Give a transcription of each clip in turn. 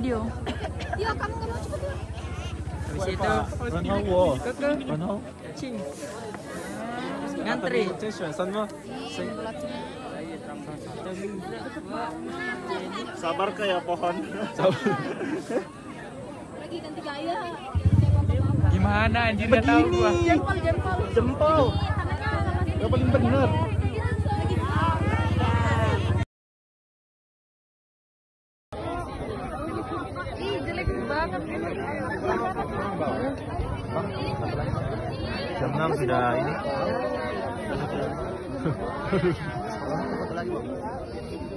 video. Tio, kamu nggak mau cepet, Tio? Habis itu Keke, Cing. Ngantri. Sabar kayak pohon. Lagi ganti gaya. Gimana anjir, nggak tahu gua. Jempol. Yang paling bener. Ih, jelek banget. Jam 6 sudah ini.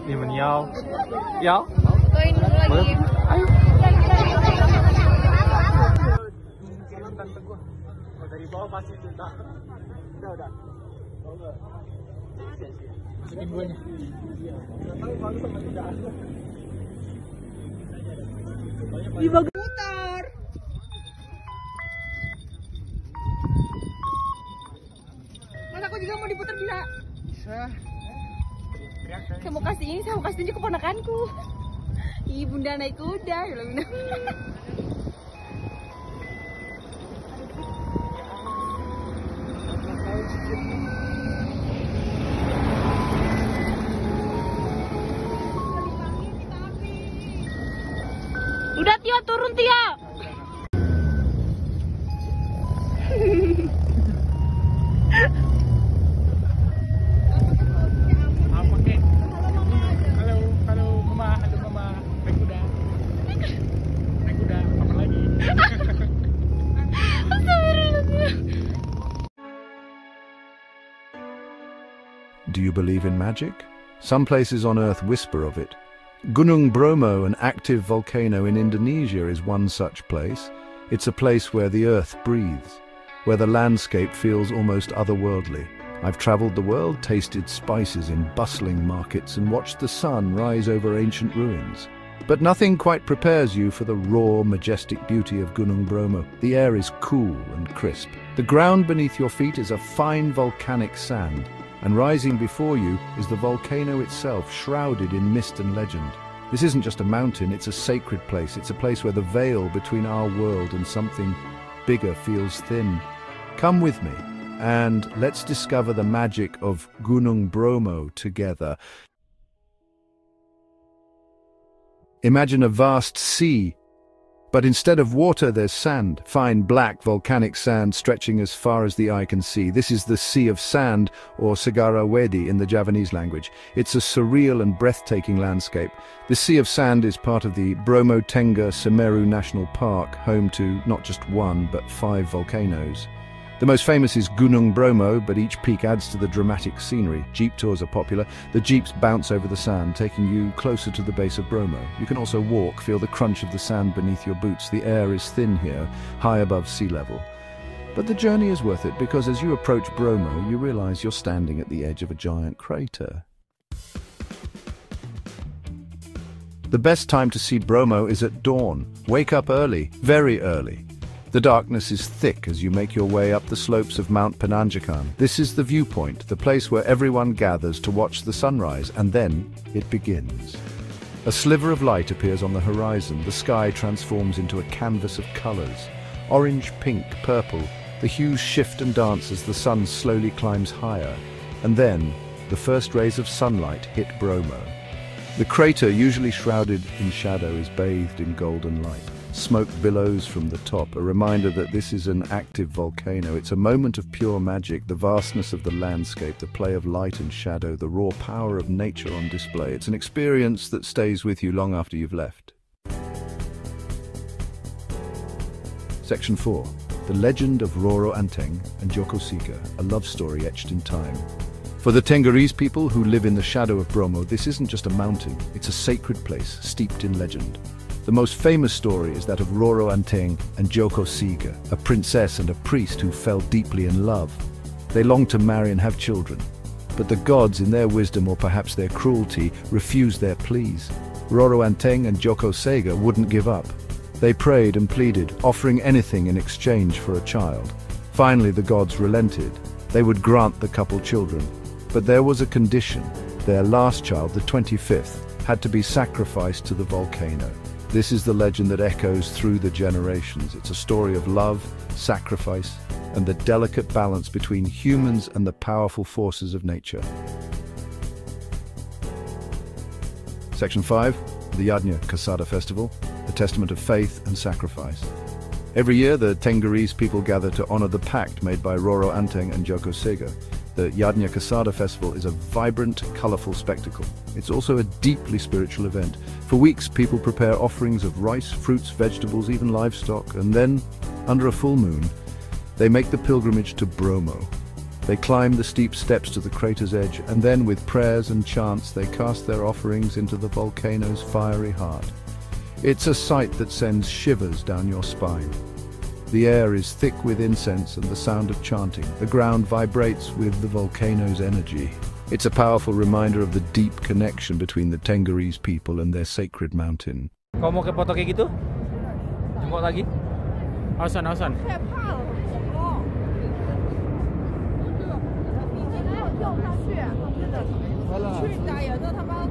Ini meniau. Ya. Fotoin dulu lagi. Ayo. Kirim tante gua. Dari bawah pasti sudah. Udah. Masukin guanya. Tahu malu sama tidak. Putar. Mas, aku juga mau diputar bisa. Saya mau kasih ini, saya mau kasih tunjuk keponakanku. Ih, bunda naik kuda. Ya Allah, bunda. Udah, Tio, turun, Tio. Apa kek? Halo mama, naik kuda. Apa lagi? Do you believe in magic? Some places on Earth whisper of it. Gunung Bromo, an active volcano in Indonesia, is one such place. It's a place where the earth breathes, where the landscape feels almost otherworldly. I've traveled the world, tasted spices in bustling markets, and watched the sun rise over ancient ruins. But nothing quite prepares you for the raw, majestic beauty of Gunung Bromo. The air is cool and crisp. The ground beneath your feet is a fine volcanic sand, and rising before you is the volcano itself, shrouded in mist and legend. This isn't just a mountain, it's a sacred place. It's a place where the veil between our world and something bigger feels thin. Come with me, and let's discover the magic of Gunung Bromo together. Imagine a vast sea, but instead of water there's sand, fine black volcanic sand stretching as far as the eye can see. This is the Sea of Sand, or Segara Wedi in the Javanese language. It's a surreal and breathtaking landscape. The Sea of Sand is part of the Bromo Tengger Semeru National Park, home to not just one but 5 volcanoes. The most famous is Gunung Bromo, but each peak adds to the dramatic scenery. Jeep tours are popular. The jeeps bounce over the sand, taking you closer to the base of Bromo. You can also walk, feel the crunch of the sand beneath your boots. The air is thin here, high above sea level. But the journey is worth it, because as you approach Bromo, you realize you're standing at the edge of a giant crater. The best time to see Bromo is at dawn. Wake up early, very early. The darkness is thick as you make your way up the slopes of Mount Penanjakan. This is the viewpoint, the place where everyone gathers to watch the sunrise, and then it begins. A sliver of light appears on the horizon. The sky transforms into a canvas of colors. Orange, pink, purple. The hues shift and dance as the sun slowly climbs higher. And then, the first rays of sunlight hit Bromo. The crater, usually shrouded in shadow, is bathed in golden light. Smoke billows from the top, a reminder that this is an active volcano. It's a moment of pure magic, the vastness of the landscape, the play of light and shadow, the raw power of nature on display. It's an experience that stays with you long after you've left. Section 4. The Legend of Roro Anteng and Joko Sika, a love story etched in time. For the Tenggerese people who live in the shadow of Bromo, this isn't just a mountain, it's a sacred place steeped in legend. The most famous story is that of Roro Anteng and Joko Sika, a princess and a priest who fell deeply in love. They longed to marry and have children, but the gods, in their wisdom or perhaps their cruelty, refused their pleas. Roro Anteng and Joko Sega wouldn't give up. They prayed and pleaded, offering anything in exchange for a child. Finally, the gods relented. They would grant the couple children. But there was a condition. Their last child, the 25th, had to be sacrificed to the volcano. This is the legend that echoes through the generations. It's a story of love, sacrifice, and the delicate balance between humans and the powerful forces of nature. Section 5, the Yadnya Kasada Festival, a testament of faith and sacrifice. Every year, the Tenggerese people gather to honor the pact made by Roro Anteng and Joko Sega. The Yadnya Kasada Festival is a vibrant, colorful spectacle. It's also a deeply spiritual event. For weeks, people prepare offerings of rice, fruits, vegetables, even livestock, and then, under a full moon, they make the pilgrimage to Bromo. They climb the steep steps to the crater's edge, and then, with prayers and chants, they cast their offerings into the volcano's fiery heart. It's a sight that sends shivers down your spine. The air is thick with incense and the sound of chanting. The ground vibrates with the volcano's energy. It's a powerful reminder of the deep connection between the Tenggerese people and their sacred mountain. Kau mau ke foto kayak gitu? Jengkok lagi? Awasan, awasan. 去打野，那他妈。